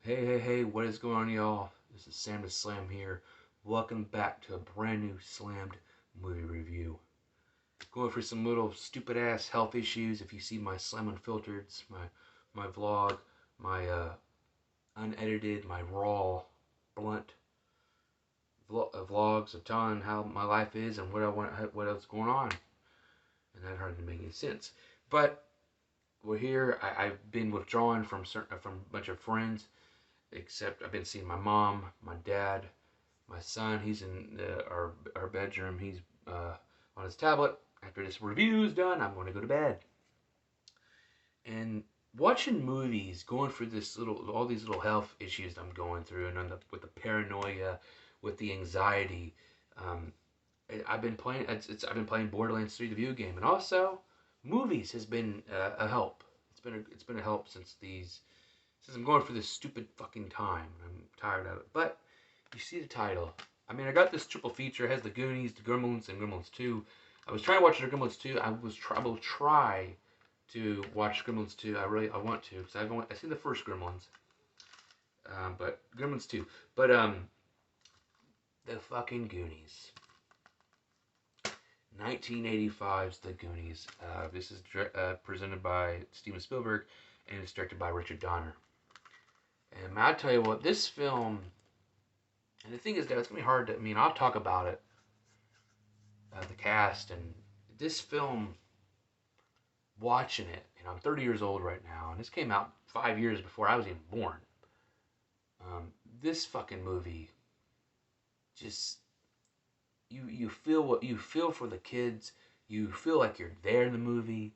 Hey, what is going on, y'all? This is Sam the Slam here. Welcome back to a brand new Slammed movie review. Going for some little stupid ass health issues. If you see my Slam Unfiltered, my vlog, my unedited, my raw, blunt vlogs of telling how my life is and what else going on. And that hardly make any sense. But we're here. I've been withdrawn from a bunch of friends. Except I've been seeing my mom, my dad, my son. He's in our bedroom. He's on his tablet. After this review is done, I'm going to go to bed. And watching movies, going through all these little health issues I'm going through, and with the paranoia, with the anxiety. Um, I've been playing. I've been playing Borderlands 3, the video game, and also movies has been a help. It's been a help since I'm going for this stupid fucking time. I'm tired of it. But you see the title. I mean, I got this triple feature. It has the Goonies, the Gremlins, and Gremlins 2. I was trying to watch the Gremlins 2. I will try to watch Gremlins 2. I want to because I've seen the first Gremlins, but Gremlins 2. But the fucking Goonies. 1985's The Goonies. This is presented by Steven Spielberg and it's directed by Richard Donner. And I'll tell you what, this film, and the thing is that it's going to be hard to, I'll talk about it, the cast, and this film, watching it, I'm 30 years old right now, and this came out 5 years before I was even born. This fucking movie, just, you feel for the kids, you feel like you're there in the movie.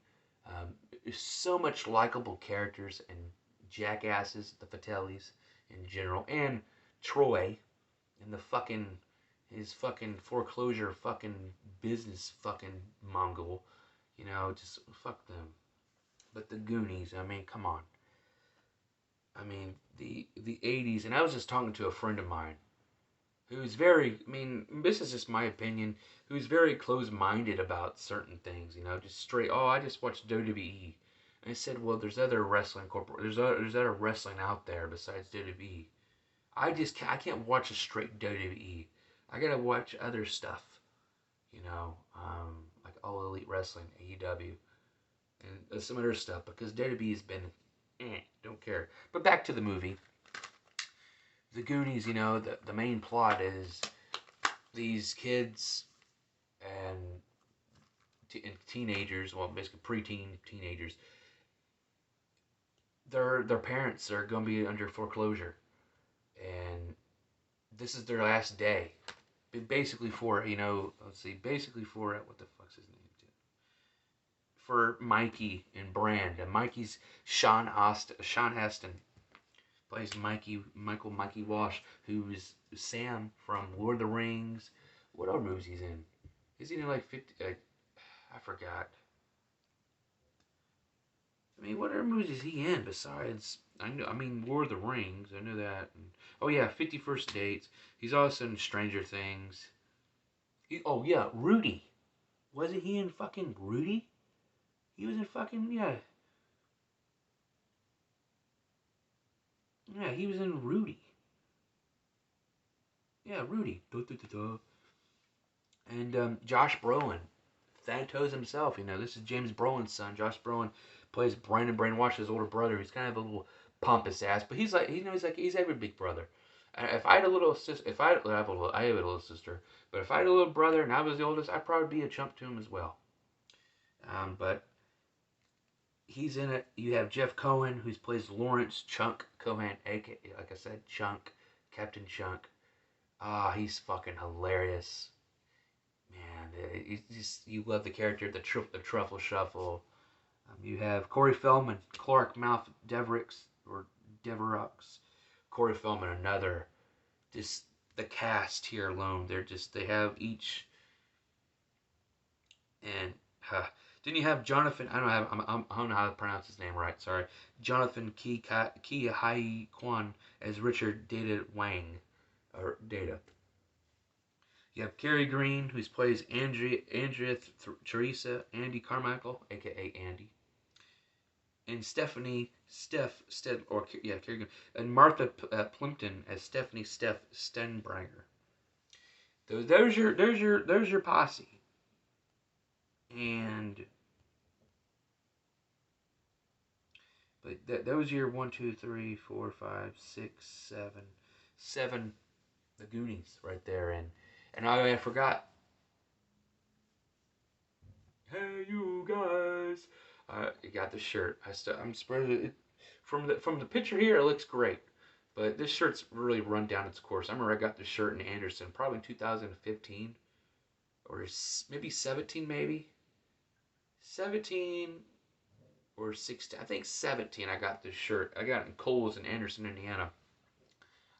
There's so much likable characters and jackasses, the Fratellis in general, and Troy and his fucking foreclosure fucking business fucking Mongol. Just fuck them. But the Goonies, come on. The 80s, and I was just talking to a friend of mine who's very, this is just my opinion, who's very close-minded about certain things, just straight, oh, I just watched WWE. And I said, well, there's other there's other wrestling out there besides WWE. I can't watch a straight WWE. I gotta watch other stuff, like All Elite Wrestling, AEW, and some other stuff because WWE has been, don't care. But back to the movie. The Goonies, the main plot is these kids and teenagers, well, basically preteen teenagers, their parents are going to be under foreclosure, and this is their last day. Basically for, basically for, what the fuck's his name? For Mikey and Brand. And Mikey's Sean Astin plays Mikey Walsh, who is Sam from Lord of the Rings. What other movies he's in? Is he in like 50? I forgot. What other movies is he in besides? Lord of the Rings. I know that. And, oh yeah, 51st Dates. He's also in Stranger Things. Oh yeah, Rudy. Wasn't he in fucking Rudy? He was in fucking, yeah. Yeah, he was in Rudy. Yeah, Rudy. And Josh Brolin, Thanatos himself. This is James Brolin's son. Josh Brolin plays Brandon Brainwash's older brother. He's kind of a little pompous ass, but he's every big brother. If I had a little sister, I have a little sister, but if I had a little brother and I was the oldest, I'd probably be a chump to him as well. But he's in it. You have Jeff Cohen, who plays Lawrence Chunk Cohen, aka, like I said, Chunk, Captain Chunk. He's fucking hilarious. Man, you love the character, the truffle shuffle. You have Corey Feldman, Clark Mouth Devereux, Corey Feldman, another. Just the cast here alone, they have each. And then you have Jonathan. I don't know how to pronounce his name right. Sorry, Jonathan Ki Hai Kwan as Richard Data Wang, or Data. You have Cary Green, who plays Andrea Teresa, Andy Carmichael, aka Andy. and Kerrigan, and Martha Plimpton as Stephanie Stenbringer. There's your posse, and but those your 7 the Goonies right there, and I forgot. Hey, you guys! You got the shirt. I'm spreading it from the picture here. It looks great, but this shirt's really run down its course. I remember I got this shirt in Anderson, probably in 2015 or maybe 17, maybe 17 or 16. I think 17. I got this shirt. I got it in Kohl's in Anderson, Indiana.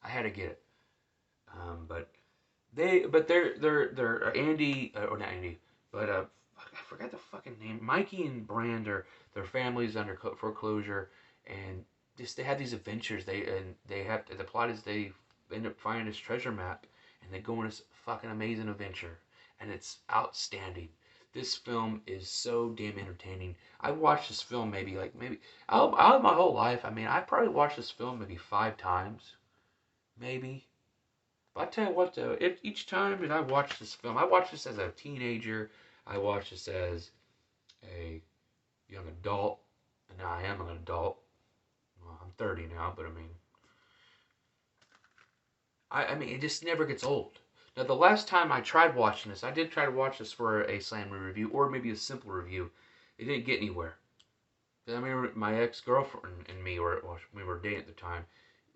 I had to get it, but they're Andy or not Andy, but I forgot the fucking name. Mikey and Brand are their families under foreclosure, and just they have these adventures. They have the plot is they end up finding this treasure map, and they go on this fucking amazing adventure, and it's outstanding. This film is so damn entertaining. I watched this film maybe out of my whole life. I mean, I probably watched this film maybe 5 times, maybe. But I tell you what, though, each time that I watch this film, I watched this as a teenager. I watched this as a young adult, and now I am an adult. Well, I'm 30 now, but I mean, it just never gets old. Now, the last time I tried watching this, I did try to watch this for a Slam review or maybe a simple review. It didn't get anywhere. I remember my ex-girlfriend and me we were dating at the time.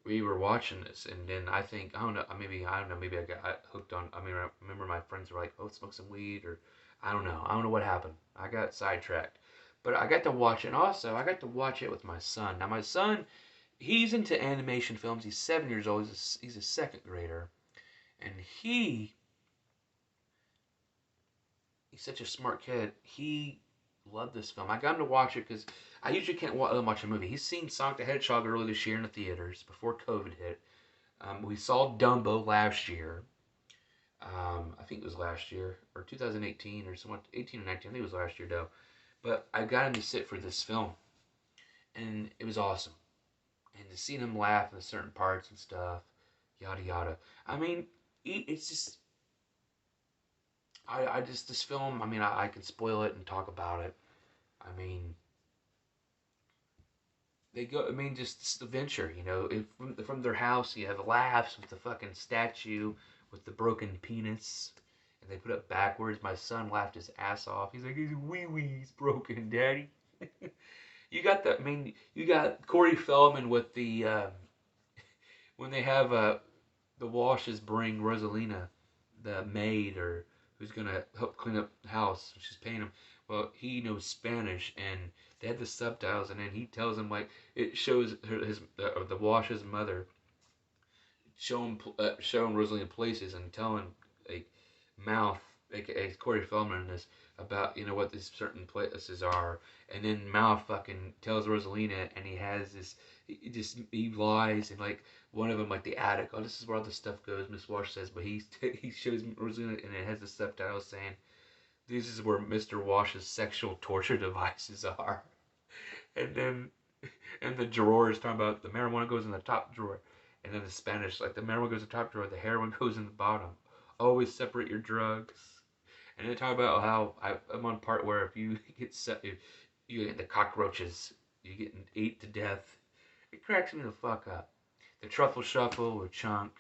We were watching this, and then I don't know, maybe I got hooked on. I mean, I remember my friends were like, "Oh, smoke some weed," or I don't know what happened. I got sidetracked, but I got to watch it. And also, I got to watch it with my son. Now, my son, he's into animation films. He's 7 years old. He's a second grader, and he's such a smart kid. He loved this film. I got him to watch it because I usually can't watch a movie. He's seen Sonic the Hedgehog earlier this year in the theaters before COVID hit. We saw Dumbo last year. I think it was last year or 2018 or somewhat 18 or 19. I think it was last year though. But I got him to sit for this film, and it was awesome. And to see him laugh in certain parts and stuff, yada yada. I mean, it's just I just this film. I mean, I can spoil it and talk about it. I mean, they go. I mean, just this adventure. From their house, you have laughs with the fucking statue with the broken penis, and they put it backwards. My son laughed his ass off. He's like, his wee wee's broken, daddy. You got the. I mean, you got Corey Feldman with the when they have the washes bring Rosalina, the maid, or who's gonna help clean up the house. She's paying him. Well, he knows Spanish, and they had the subtitles, and then he tells him like it shows the wash's mother showing Rosalina places and telling like Mouth, aka Corey Feldman, in this about what these certain places are, and then Mouth fucking tells Rosalina, and he has this. He lies, and like one of them, like the attic. Oh, this is where all the stuff goes. Miss Wash says, but he shows Rosalina, and it has the subtitles saying, "This is where Mr. Wash's sexual torture devices are." And then, and the drawers talking about the marijuana goes in the top drawer, and then the Spanish like the marijuana goes in the top drawer, the heroin goes in the bottom. Always separate your drugs. And they talk about how I'm on part where if you if you get the cockroaches, you get ate to death. It cracks me the fuck up. The truffle shuffle with Chunk.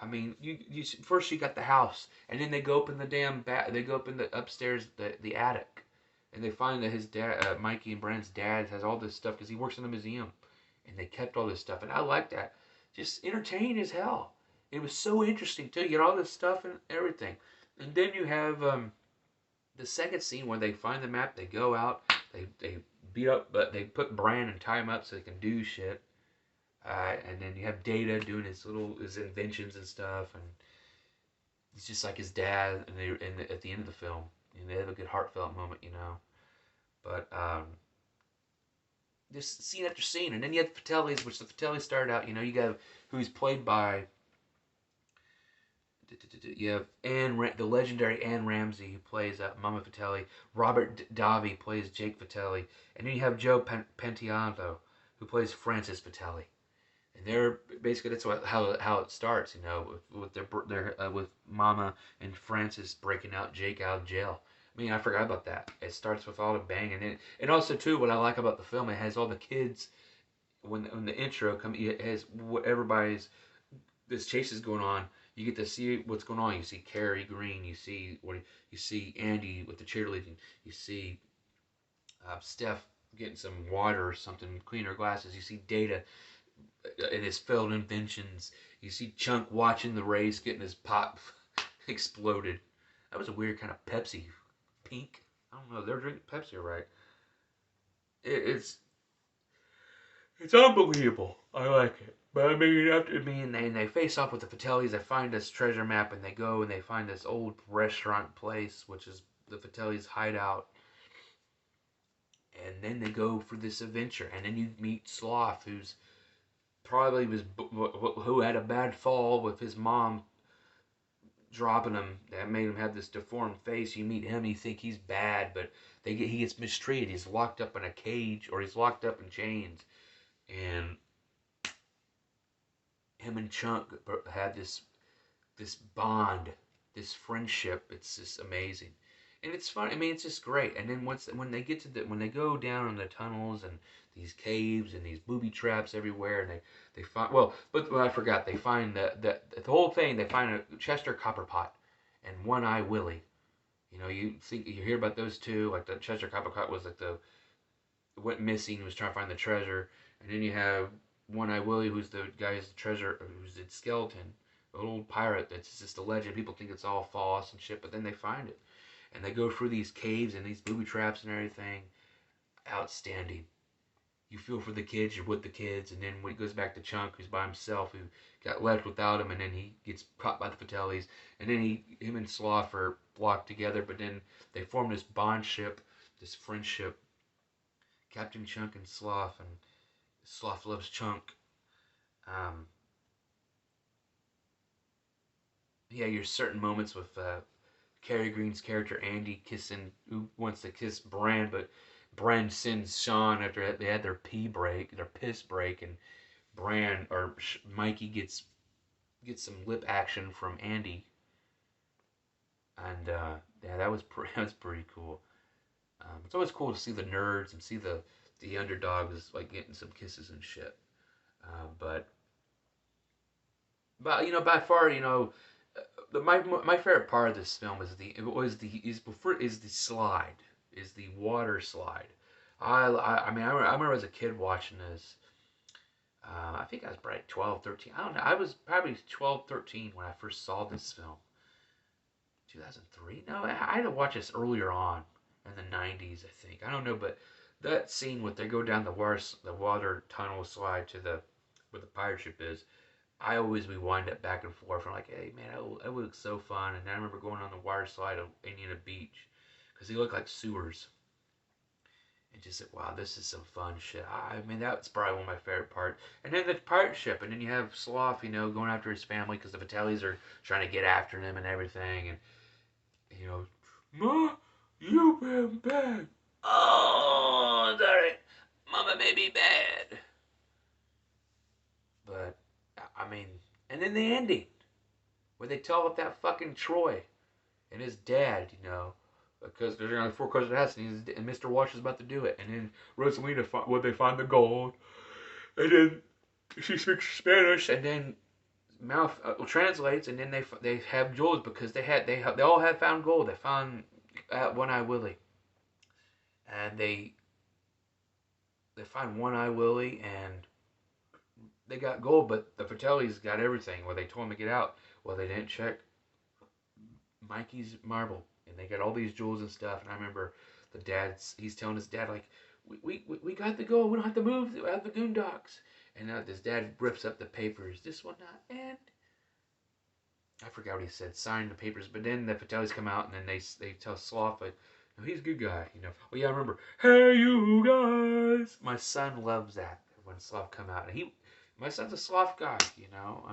I mean, you first you got the house, and then they go up in the damn they go up in the upstairs the attic, and they find that his dad, Mikey and Brand's dad, has all this stuff because he works in the museum, and they kept all this stuff, and I like that. Just entertaining as hell. It was so interesting too. You get all this stuff and everything, and then you have the second scene where they find the map. They go out. They beat up, but they put Brand and tie him up so they can do shit. And then you have Data doing his inventions and stuff, and he's just like his dad. And at the end of the film, and they have a good heartfelt moment. But this scene after scene, and then you have the Fratellis, which the Fratellis started out. You got who's played by You have the legendary Anne Ramsey, who plays Mama Fratelli. Robert Davi plays Jake Fratelli. And then you have Joe Pantoliano, who plays Francis Fratelli. And they're basically, that's how it starts, you know, with with Mama and Francis breaking out Jake out of jail. I mean, I forgot about that. It starts with all the bang, and also too, what I like about the film, it has all the kids. When the intro comes, it has what everybody's, this chase is going on. You get to see what's going on. You see Carrie Green. You see Andy with the cheerleading. You see Steph getting some water or something, clean her glasses. You see Data and his failed inventions. You see Chunk watching the race, getting his pop exploded. That was a weird kind of Pepsi, pink. I don't know. They're drinking Pepsi, right? It's unbelievable. I like it. But I mean, they face off with the Fratellis. They find this treasure map, and they go and they find this old restaurant place, which is the Fratellis' hideout. And then they go for this adventure, and then you meet Sloth, who had a bad fall with his mom dropping him. That made him have this deformed face. You meet him, you think he's bad, but he gets mistreated. He's locked up in a cage, or he's locked up in chains, and him and Chunk had this bond, this friendship. It's just amazing, and it's fun. I mean, it's just great. And then when they go down in the tunnels and these caves and these booby traps everywhere, and they find, I forgot, they find the whole thing. They find a Chester Copperpot and One-Eyed Willy. You know, you hear about those two, like the Chester Copperpot was like went missing, was trying to find the treasure, and then you have One-Eyed Willy, who's the guy's treasure, who's the skeleton, an old pirate that's just a legend. People think it's all false and shit, but then they find it, and they go through these caves and these booby traps and everything. Outstanding. You feel for the kids, you're with the kids, and then when it goes back to Chunk, who's by himself, who got left without him, and then he gets caught by the Fratellis, and then him and Sloth are locked together, but then they form this bond ship, this friendship. Captain Chunk and Sloth, and Sloth loves Chunk. Yeah, your certain moments with Cary Green's character Andy who wants to kiss Bran, but Bran sends Sean after they had their piss break, and Mikey gets some lip action from Andy, and yeah, that was pretty cool. It's always cool to see the nerds and see the underdogs like getting some kisses and shit. But you know, by far, you know, my favorite part of this film is the slide, is the water slide. I mean, I remember as a kid watching this. I think I was probably 12, 13. I don't know. I was probably 12, 13 when I first saw this film. 2003? No, I had to watch this earlier on in the 90s, I think. I don't know, but that scene where they go down the water tunnel slide to where the pirate ship is, I always rewind it back and forth. I'm like, hey, man, that looks so fun. And I remember going on the water slide of Indiana Beach because they look like sewers. And just like, wow, this is some fun shit. I mean, that's probably one of my favorite parts. And then the pirate ship, and then you have Sloth, you know, going after his family because the Fratellis are trying to get after him and everything. And, you know, Ma, you've been bad. Oh, sorry. Mama may be bad. But, I mean, and then the ending, where they tell about that fucking Troy and his dad, you know, because they're going to foreclose the house, and Mr. Walsh is about to do it. And then Rosalina, they find the gold, and then she speaks Spanish, and then Mouth translates, and then they have jewels because they all have found gold. They found One-Eyed Willy, and they find One-Eyed Willy, and they got gold, but the Fratellis got everything. Well, they told him to get out. Well, they didn't check Mikey's marble, and they got all these jewels and stuff. And I remember he's telling his dad, like, we got the gold. We don't have to move out of the Goon Docks. And his dad rips up the papers. This will not end. I forgot what he said. Sign the papers. But then the Fratellis come out, and then they tell Sloth, like, no, he's a good guy, you know. Oh yeah, I remember. Hey, you guys. My son loves that when Sloth come out. And my son's a Sloth guy, you know.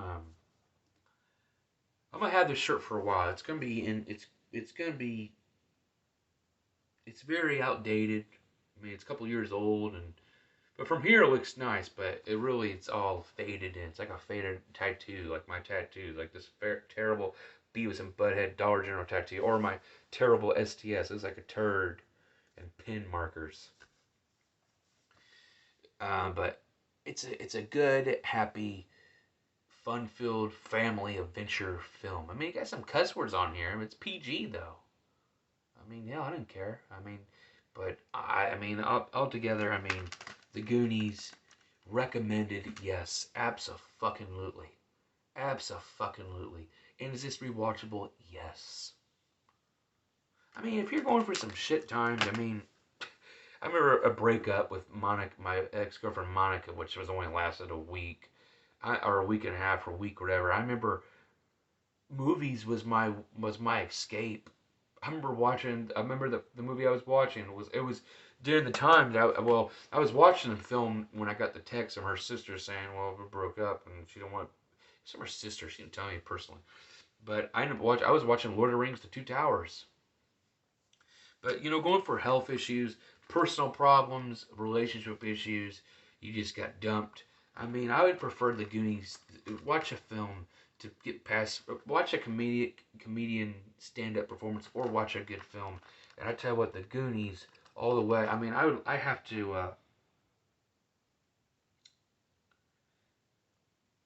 I'm gonna have this shirt for a while. It's gonna be in. It's gonna be. It's very outdated. I mean, it's a couple years old, and but from here it looks nice. But it's all faded in. It's like a faded tattoo, like my tattoos, like this terrible Beavis and Butthead Dollar General tattoo, or my terrible STS. It's like a turd and pin markers. But it's a good, happy, fun-filled family adventure film. I mean, it got some cuss words on here. It's PG though. I mean, yeah, I didn't care. I mean, but I mean, altogether, I mean, the Goonies recommended. Yes, abso-fucking-lutely, abso-fucking-lutely. And is this rewatchable? Yes. I mean, if you're going for some shit times, I mean, I remember a breakup with Monica, my ex-girlfriend Monica, which was only lasted a week, or a week and a half, or a week, or whatever. I remember movies was my escape. I remember watching. I remember the movie I was watching was during the time that I was watching the film when I got the text from her sister saying, well, we broke up and she don't want. It's from her sister. She didn't tell me personally, but I was watching Lord of the Rings: The Two Towers. But going for health issues, personal problems, relationship issues, you just got dumped. I mean, I would prefer the Goonies. Watch a film to get past. Watch a comedian stand up performance, or watch a good film. And I tell you what, the Goonies all the way. I mean, I have to.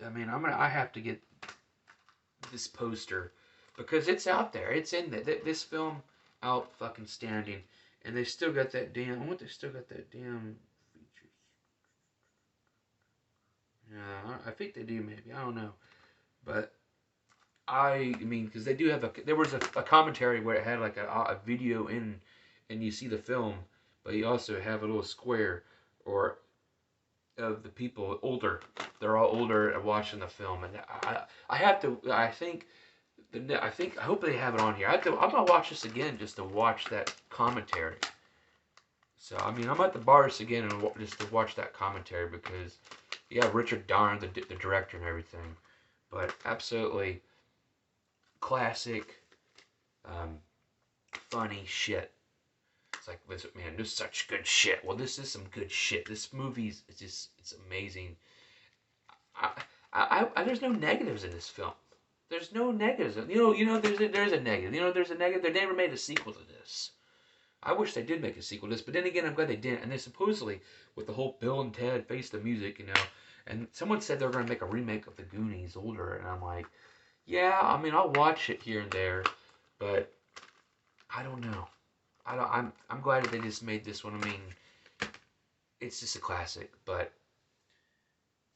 I have to get this poster because it's out there. It's in this film out fucking standing, and they still got that damn. I want they still got that damn features. Yeah, I think they do. Maybe I don't know, but I mean, because they do have there was a commentary where it had like a video in, and you see the film, but you also have a little square or of the people older. They're all older and watching the film, and I have to. I hope they have it on here. I'm gonna watch this again just to watch that commentary. So I mean, I'm at the bar this again and just to watch that commentary because, yeah, Richard Donner, the director and everything, but absolutely classic, um, funny shit. It's like, man, this is such good shit. Well, this is some good shit. This movie's it's amazing. I, there's no negatives in this film. There's no negatives. There's a negative. There's a negative. They never made a sequel to this. I wish they did make a sequel to this, but then again, I'm glad they didn't. And they supposedly, with the whole Bill and Ted Face the Music, and someone said they're going to make a remake of the Goonies older, and I'm like, yeah, I mean, I'll watch it here and there, but I don't know. I'm glad that they just made this one. I mean, it's just a classic, but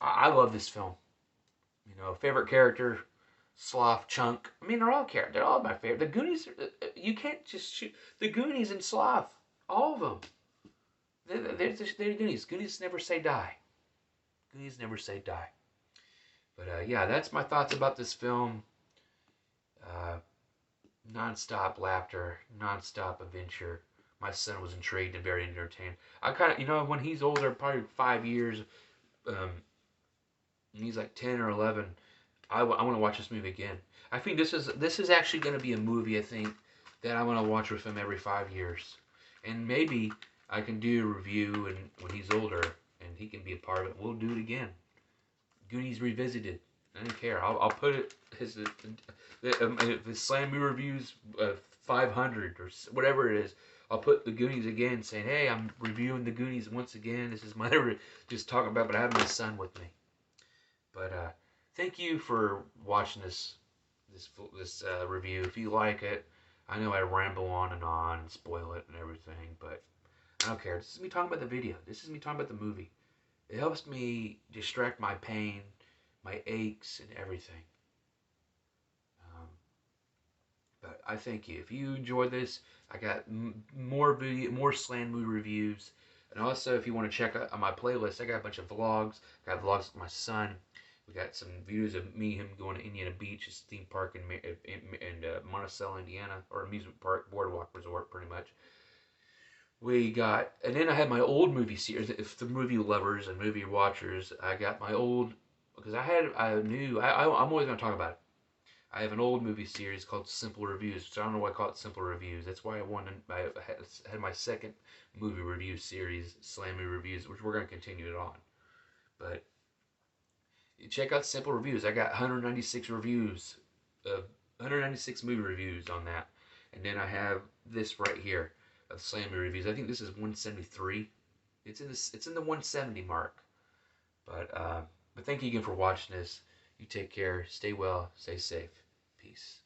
I love this film. Favorite character, Sloth, Chunk. I mean, they're all my favorite. The Goonies, you can't just shoot the Goonies and Sloth. All of them. They're Goonies. Goonies never say die. Goonies never say die. But yeah, that's my thoughts about this film. Uh, Non-stop laughter, non-stop adventure. My son was intrigued and very entertained. I kind of, when he's older, probably 5 years, um, and he's like 10 or 11, I want to watch this movie again. I think this is actually going to be a movie, I think, that I want to watch with him every 5 years. And maybe I can do a review and when he's older and he can be a part of it. We'll do it again. Goonies Revisited. I don't care. I'll put it if the Slam Movie Reviews 500 or whatever it is. I'll put the Goonies again, saying, "Hey, I'm reviewing the Goonies once again. This is my just talking about, but I have my son with me." But thank you for watching this review. If you like it, I know I ramble on and spoil it and everything, but I don't care. This is me talking about the video. This is me talking about the movie. It helps me distract my pain, my aches, and everything. But I thank you. If you enjoyed this, I got more Slam Movie reviews. And also, if you want to check out my playlist, I got a bunch of vlogs. I got vlogs with my son. We got some videos of him going to Indiana Beach, his theme park in Monticello, Indiana, or amusement park, boardwalk resort, pretty much. And then I had my old movie series. If the movie lovers and movie watchers, I got my old, because I'm always going to talk about it. I have an old movie series called Simple Reviews, which I don't know why I call it Simple Reviews. That's why I had my second movie review series, Slammy Reviews, which we're going to continue it on. But you check out Simple Reviews. I got 196 reviews, 196 movie reviews on that. And then I have this right here of Slammy Reviews. I think this is 173. It's in the 170 mark. But thank you again for watching this. You take care. Stay well. Stay safe. Peace.